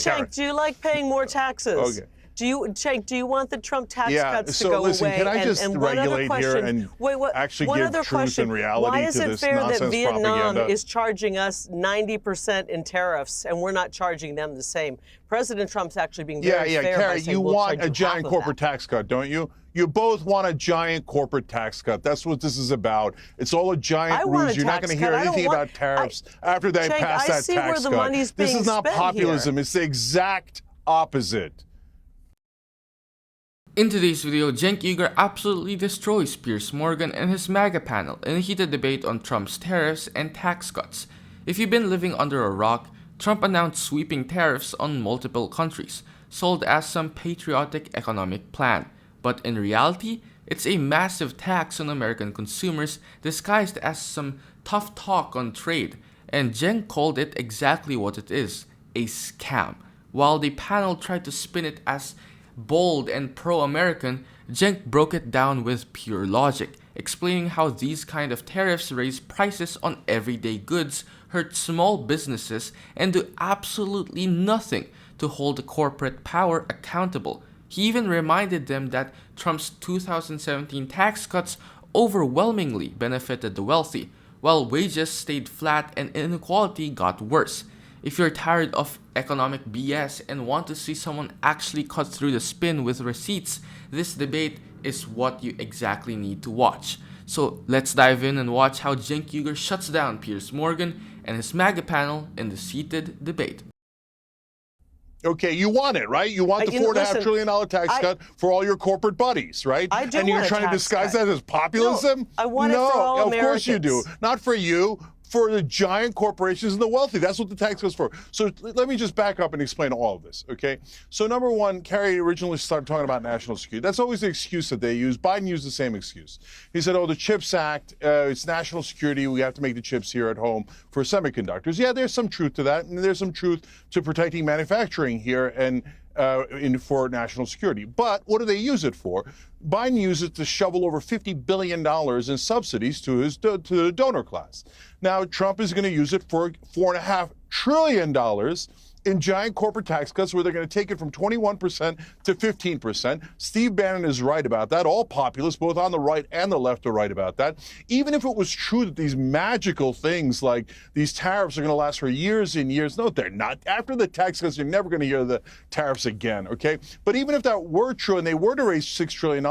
Cenk, do you like paying more taxes? Okay. Cenk, do you want the Trump tax cuts to so go listen, away? can I just and one other regulate here question, and actually one give other truth question. and reality Why to is it this fair nonsense that Vietnam propaganda? is charging us 90% in tariffs and we're not charging them the same? President Trump's actually being very fair. Carrie, by saying, you we'll want charge a you giant half of corporate that. tax cut, don't you? You both want a giant corporate tax cut. That's what this is about. It's all a giant ruse. You're not going to hear anything about tariffs after they pass that see tax where the cut. money's This being is not spent populism. here. It's the exact opposite. In today's video, Cenk Uygur absolutely destroys Piers Morgan and his MAGA panel in a heated debate on Trump's tariffs and tax cuts. If you've been living under a rock, Trump announced sweeping tariffs on multiple countries, sold as some patriotic economic plan. But in reality, it's a massive tax on American consumers disguised as some tough talk on trade, and Cenk called it exactly what it is, a scam. While the panel tried to spin it as bold and pro-American, Cenk broke it down with pure logic, explaining how these kind of tariffs raise prices on everyday goods, hurt small businesses, and do absolutely nothing to hold the corporate power accountable. He even reminded them that Trump's 2017 tax cuts overwhelmingly benefited the wealthy, while wages stayed flat and inequality got worse. If you're tired of economic BS and want to see someone actually cut through the spin with receipts, this debate is what you exactly need to watch. So let's dive in and watch how Cenk Uygur shuts down Piers Morgan and his MAGA panel in this heated debate. Okay, you want it, right? You want the $4.5 trillion tax cut for all your corporate buddies, right? I do and you're want a trying to tax disguise cut. that as populism? No, I want it for all of Americans. course you do. Not for you, for the giant corporations and the wealthy. That's what the tax cut's for. So let me just back up and explain all of this, okay? So number one, Kerry originally started talking about national security. That's always the excuse that they use. Biden used the same excuse. He said, oh, the CHIPS Act, it's national security. We have to make the chips here at home for semiconductors. Yeah, there's some truth to that. And there's some truth to protecting manufacturing here and for national security. But what do they use it for? Biden used it to shovel over $50 billion in subsidies to the donor class. Now, Trump is going to use it for $4.5 trillion in giant corporate tax cuts where they're going to take it from 21% to 15%. Steve Bannon is right about that. All populists, both on the right and the left, are right about that. Even if it was true that these magical things like these tariffs are going to last for years and years, no, they're not. After the tax cuts, you're never going to hear the tariffs again, okay? But even if that were true and they were to raise $6 trillion,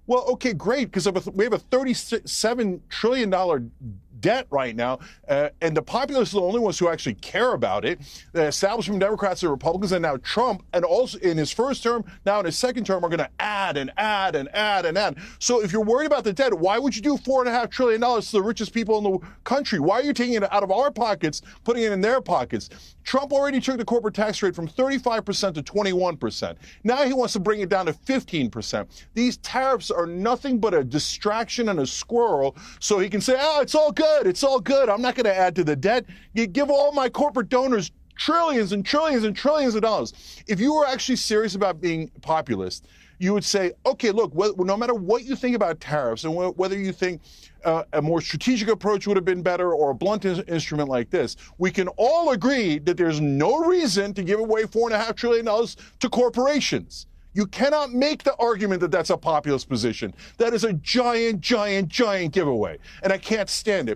well, okay, great, because we have a $37 trillion debt right now, and the populists are the only ones who actually care about it. The establishment Democrats and Republicans, and now Trump, and also in his first term, now in his second term, are going to add and add and add and add. So if you're worried about the debt, why would you do $4.5 trillion to the richest people in the country? Why are you taking it out of our pockets, putting it in their pockets? Trump already took the corporate tax rate from 35% to 21%. Now he wants to bring it down to 15%. These tariffs are nothing but a distraction and a squirrel, so he can say, oh, it's all good. It's all good. I'm not going to add to the debt. You give all my corporate donors trillions and trillions and trillions of dollars. If you were actually serious about being populist, you would say, okay, look, no matter what you think about tariffs and whether you think a more strategic approach would have been better or a blunt instrument like this, we can all agree that there's no reason to give away $4.5 trillion to corporations. You cannot make the argument that that's a populist position. That is a giant, giant, giant giveaway, and I can't stand it.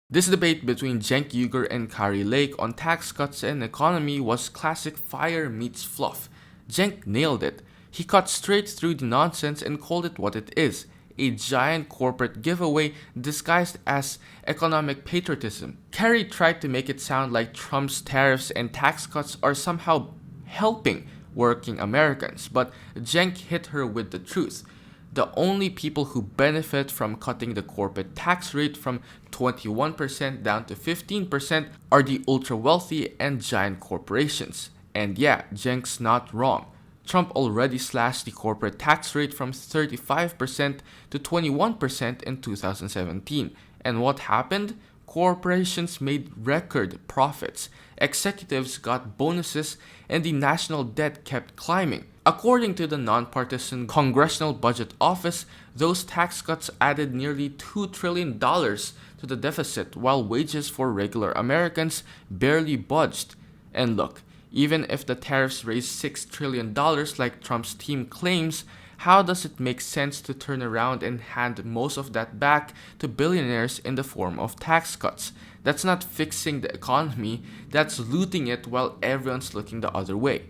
This debate between Cenk Uygur and Kari Lake on tax cuts and economy was classic fire meets fluff. Cenk nailed it. He cut straight through the nonsense and called it what it is, a giant corporate giveaway disguised as economic patriotism. Kari tried to make it sound like Trump's tariffs and tax cuts are somehow helping working Americans, but Cenk hit her with the truth. The only people who benefit from cutting the corporate tax rate from 21% down to 15% are the ultra-wealthy and giant corporations. And yeah, Cenk's not wrong. Trump already slashed the corporate tax rate from 35% to 21% in 2017. And what happened? Corporations made record profits, executives got bonuses, and the national debt kept climbing. According to the nonpartisan Congressional Budget Office, those tax cuts added nearly $2 trillion to the deficit, while wages for regular Americans barely budged. And look, Even if the tariffs raise $6 trillion like Trump's team claims, how does it make sense to turn around and hand most of that back to billionaires in the form of tax cuts? That's not fixing the economy, that's looting it while everyone's looking the other way.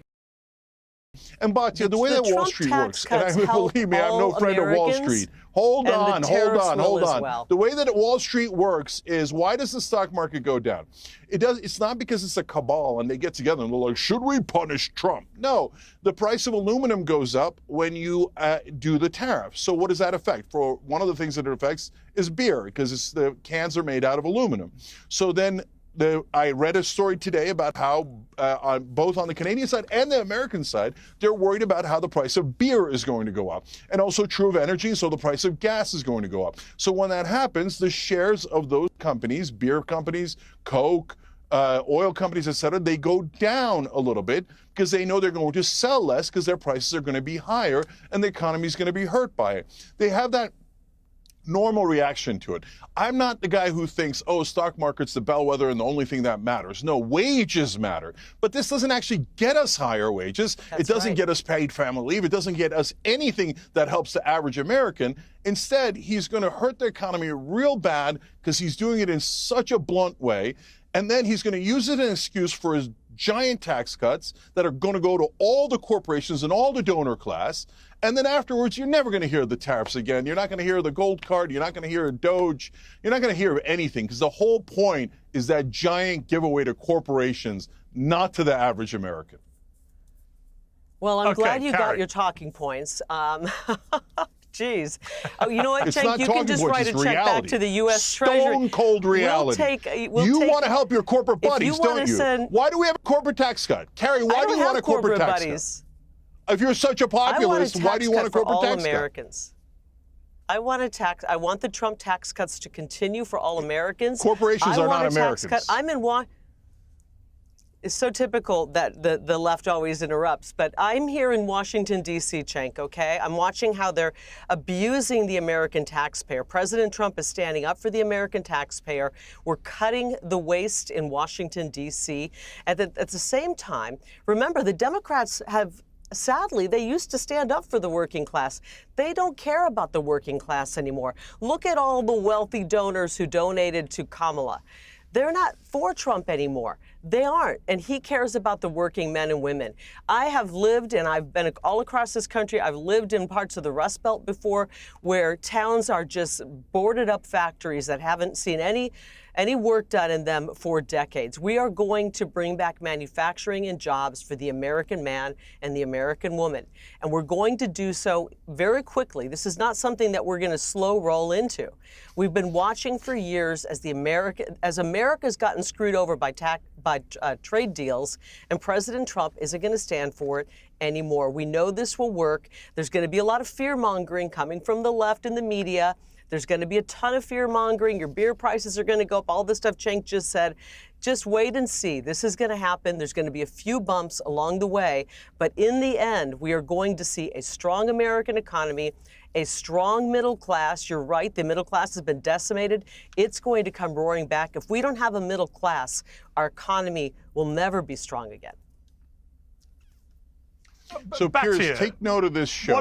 And Batya, the way that Wall Street works, and believe me, I'm no friend of Wall Street. Hold on. Well. The way that Wall Street works is, why does the stock market go down? It's not because it's a cabal and they get together and they're like, should we punish Trump? No, the price of aluminum goes up when you do the tariff. So what does that affect? For one of the things that it affects is beer, because the cans are made out of aluminum. So then I read a story today about how both on the Canadian side and the American side, they're worried about how the price of beer is going to go up. And also true of energy, so the price of gas is going to go up. So when that happens, the shares of those companies, beer companies, Coke, oil companies, et cetera, they go down a little bit because they know they're going to sell less because their prices are going to be higher and the economy is going to be hurt by it. They have that normal reaction to it. I'm not the guy who thinks, oh, stock market's the bellwether and the only thing that matters. No, wages matter. But this doesn't actually get us higher wages. It doesn't get us paid family leave. It doesn't get us anything that helps the average American. Instead, he's going to hurt the economy real bad because he's doing it in such a blunt way. And then he's going to use it as an excuse for his giant tax cuts that are going to go to all the corporations and all the donor class. And then afterwards, you're never going to hear the tariffs again. You're not going to hear the gold card. You're not going to hear a Doge. You're not going to hear anything, because the whole point is that giant giveaway to corporations, not to the average American. Well, I'm glad you got your talking points. Geez. Oh, you know what, Cenk? You can just write a check back to the U.S. Treasury. Stone cold reality. You want to help your corporate buddies, don't you? Why do we have a corporate tax cut? Carrie, why do you want a corporate tax cut? If you're such a populist, why do you want a corporate tax cut? Americans. I want the Trump tax cuts to continue for all Americans. Corporations are not Americans. I'm in It's so typical that the left always interrupts, but I'm here in Washington, D.C., Cenk, okay? I'm watching how they're abusing the American taxpayer. President Trump is standing up for the American taxpayer. We're cutting the waste in Washington, D.C. At the same time, remember, the Democrats have, sadly, they used to stand up for the working class. They don't care about the working class anymore. Look at all the wealthy donors who donated to Kamala. They're not for Trump anymore. They aren't. And he cares about the working men and women. I have lived, and I've been all across this country. I've lived in parts of the Rust Belt before where towns are just boarded up factories that haven't seen any work done in them for decades. We are going to bring back manufacturing and jobs for the American man and the American woman. And we're going to do so very quickly. This is not something that we're going to slow roll into. We've been watching for years as America's gotten screwed over by trade deals, and President Trump isn't going to stand for it anymore. We know this will work. There's going to be a lot of fear-mongering coming from the left and the media. There's going to be a ton of fear-mongering. Your beer prices are going to go up. All the stuff Cenk just said. Just wait and see. This is going to happen. There's going to be a few bumps along the way. But in the end, we are going to see a strong American economy, a strong middle class. You're right. The middle class has been decimated. It's going to come roaring back. If we don't have a middle class, our economy will never be strong again. So, Piers, take note of this show.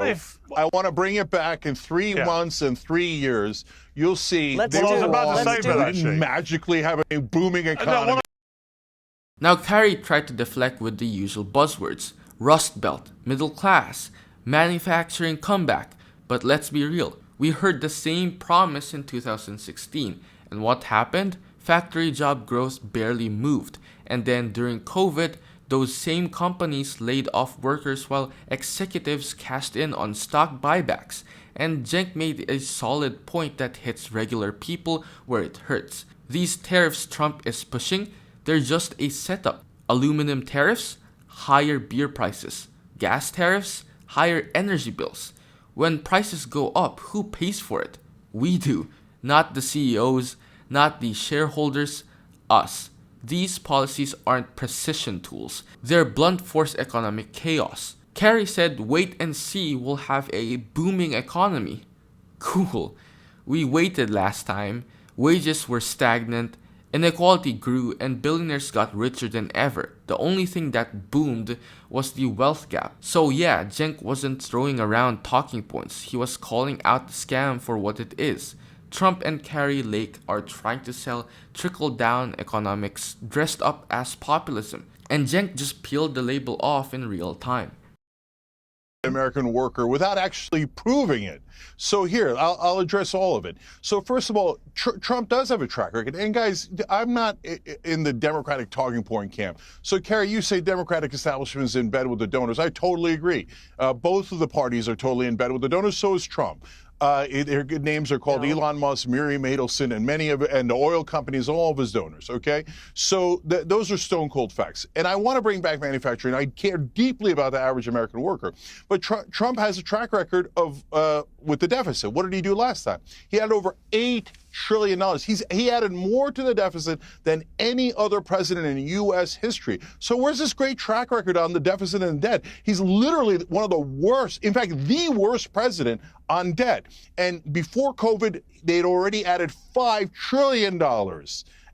I want to bring it back in 3 months and 3 years. You'll see they didn't magically have a booming economy. Now, Carrie tried to deflect with the usual buzzwords: Rust Belt, middle class, manufacturing comeback. But let's be real, we heard the same promise in 2016. And what happened? Factory job growth barely moved. And then during COVID, those same companies laid off workers while executives cashed in on stock buybacks. And Cenk made a solid point that hits regular people where it hurts. These tariffs Trump is pushing, they're just a setup. Aluminum tariffs, higher beer prices. Gas tariffs, higher energy bills. When prices go up, who pays for it? We do. Not the CEOs, not the shareholders, us. These policies aren't precision tools. They're blunt force economic chaos. Carrie said, wait and see, we'll have a booming economy. Cool. We waited last time. Wages were stagnant. Inequality grew and billionaires got richer than ever. The only thing that boomed was the wealth gap. So yeah, Cenk wasn't throwing around talking points. He was calling out the scam for what it is. Trump and Carrie Lake are trying to sell trickle-down economics dressed up as populism. And Cenk just peeled the label off in real time. American worker without actually proving it. So here, I'll address all of it. So first of all, Trump does have a track record. And guys, I'm not in the Democratic talking point camp. So Carrie, you say Democratic establishment is in bed with the donors. I totally agree. Both of the parties are totally in bed with the donors. So is Trump. Their good names are called Elon Musk, Miriam Adelson, and the oil companies, all of his donors, okay? So those are stone cold facts. And I want to bring back manufacturing. I care deeply about the average American worker. But Trump has a track record of with the deficit. What did he do last time? He had over $8 trillion. He added more to the deficit than any other president in U.S. history. So where's this great track record on the deficit and debt? He's literally one of the worst, in fact, the worst president on debt. And before COVID, they'd already added $5 trillion.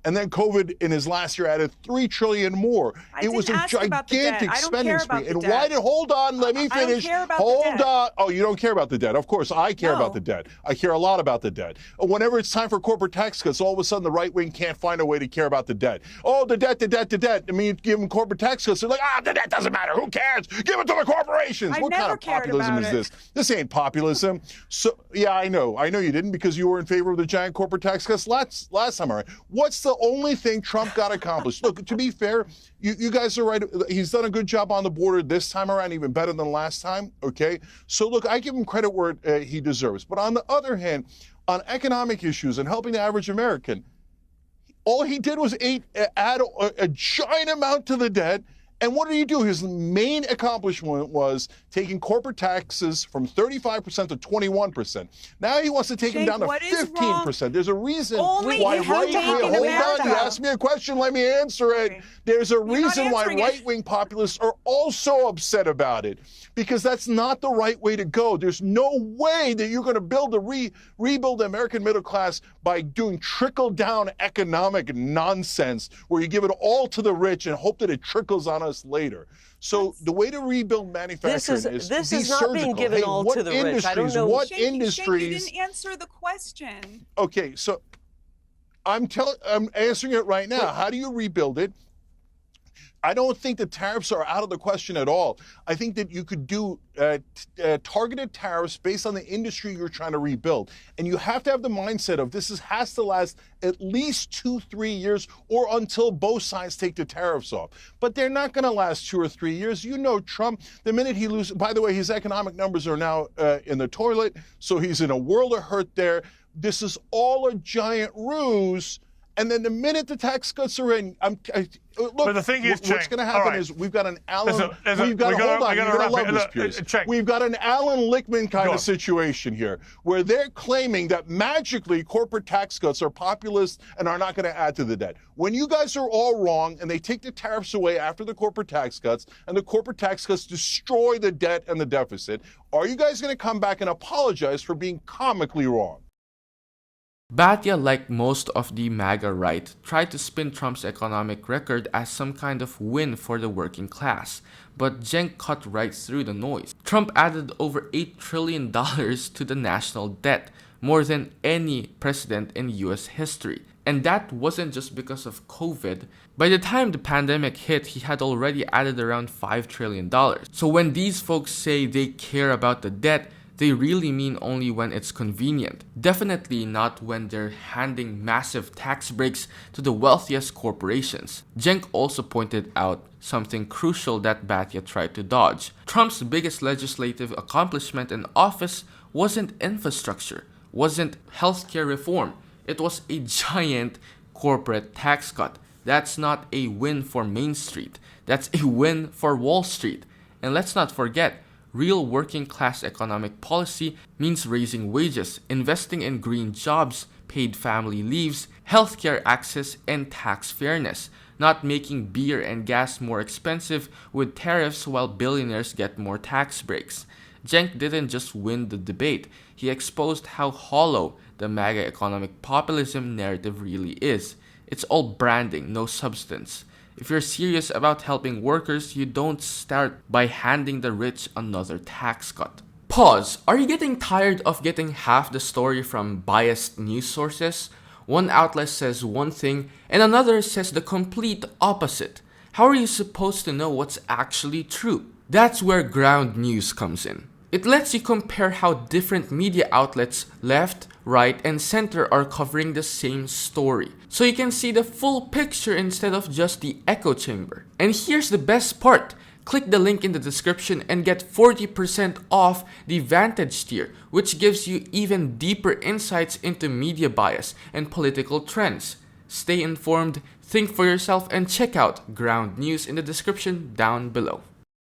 And then COVID in his last year added $3 trillion more. It was a gigantic spending spree. And why did, hold on, let me finish. Hold on. Oh, you don't care about the debt. Of course, I care about the debt. I care a lot about the debt. Whenever it's time for corporate tax cuts, all of a sudden the right wing can't find a way to care about the debt. Oh, the debt. I mean, give them corporate tax cuts. They're like, the debt doesn't matter. Who cares? Give it to the corporations. What kind of populism is this? This ain't populism. So, yeah, I know you didn't, because you were in favor of the giant corporate tax cuts last time, all right? What's the only thing Trump got accomplished? Look, to be fair, you guys are right. He's done a good job on the border this time around, even better than last time, okay? So look, I give him credit where he deserves. But on the other hand, on economic issues and helping the average American, all he did was add a giant amount to the debt. And what did he do? His main accomplishment was taking corporate taxes from 35% to 21%. Now he wants to take them down to 15%. There's a reason why hold on, you asked me a question, let me answer it. Okay. There's a reason why right-wing populists are also upset about it, because that's not the right way to go. There's no way that you're going to rebuild the American middle class by doing trickle-down economic nonsense where you give it all to the rich and hope that it trickles on us later. So the way to rebuib manufacturing is this is not being given all to the rich. I don't know what industries. You didn't answer the question. Okay, so I'm answering it right now. How do you rebuild it? I don't think the tariffs are out of the question at all. I think that you could do targeted tariffs based on the industry you're trying to rebuild. And you have to have the mindset of this has to last at least 2-3 years, or until both sides take the tariffs off. But they're not going to last 2 or 3 years. You know Trump, the minute he loses, by the way, his economic numbers are now in the toilet, so he's in a world of hurt there. This is all a giant ruse. And then the minute the tax cuts are in, look, but the thing is, what's going to happen is we've got an Alan. We've got hold on. You're going to love this, Piers. We've got an Alan Lichtman kind of situation here, where they're claiming that magically corporate tax cuts are populist and are not going to add to the debt. When you guys are all wrong, and they take the tariffs away after the corporate tax cuts, and the corporate tax cuts destroy the debt and the deficit, are you guys going to come back and apologize for being comically wrong? Batya, like most of the MAGA right, tried to spin Trump's economic record as some kind of win for the working class, but Cenk cut right through the noise. Trump added over $8 trillion to the national debt, more than any president in US history. And that wasn't just because of COVID. By the time the pandemic hit, he had already added around $5 trillion. So when these folks say they care about the debt, they really mean only when it's convenient. Definitely not when they're handing massive tax breaks to the wealthiest corporations. Cenk also pointed out something crucial that Batya tried to dodge. Trump's biggest legislative accomplishment in office wasn't infrastructure, wasn't healthcare reform. It was a giant corporate tax cut. That's not a win for Main Street. That's a win for Wall Street. And let's not forget, real working class economic policy means raising wages, investing in green jobs, paid family leaves, healthcare access, and tax fairness, not making beer and gas more expensive with tariffs while billionaires get more tax breaks. Cenk didn't just win the debate, he exposed how hollow the MAGA economic populism narrative really is. It's all branding, no substance. If you're serious about helping workers, you don't start by handing the rich another tax cut. Pause. Are you getting tired of getting half the story from biased news sources? One outlet says one thing and another says the complete opposite. How are you supposed to know what's actually true? That's where ground news comes in. It lets you compare how different media outlets, left, right, and center are covering the same story. So you can see the full picture instead of just the echo chamber. And here's the best part. Click the link in the description and get 40% off the Vantage tier, which gives you even deeper insights into media bias and political trends. Stay informed, think for yourself, and check out ground news in the description down below.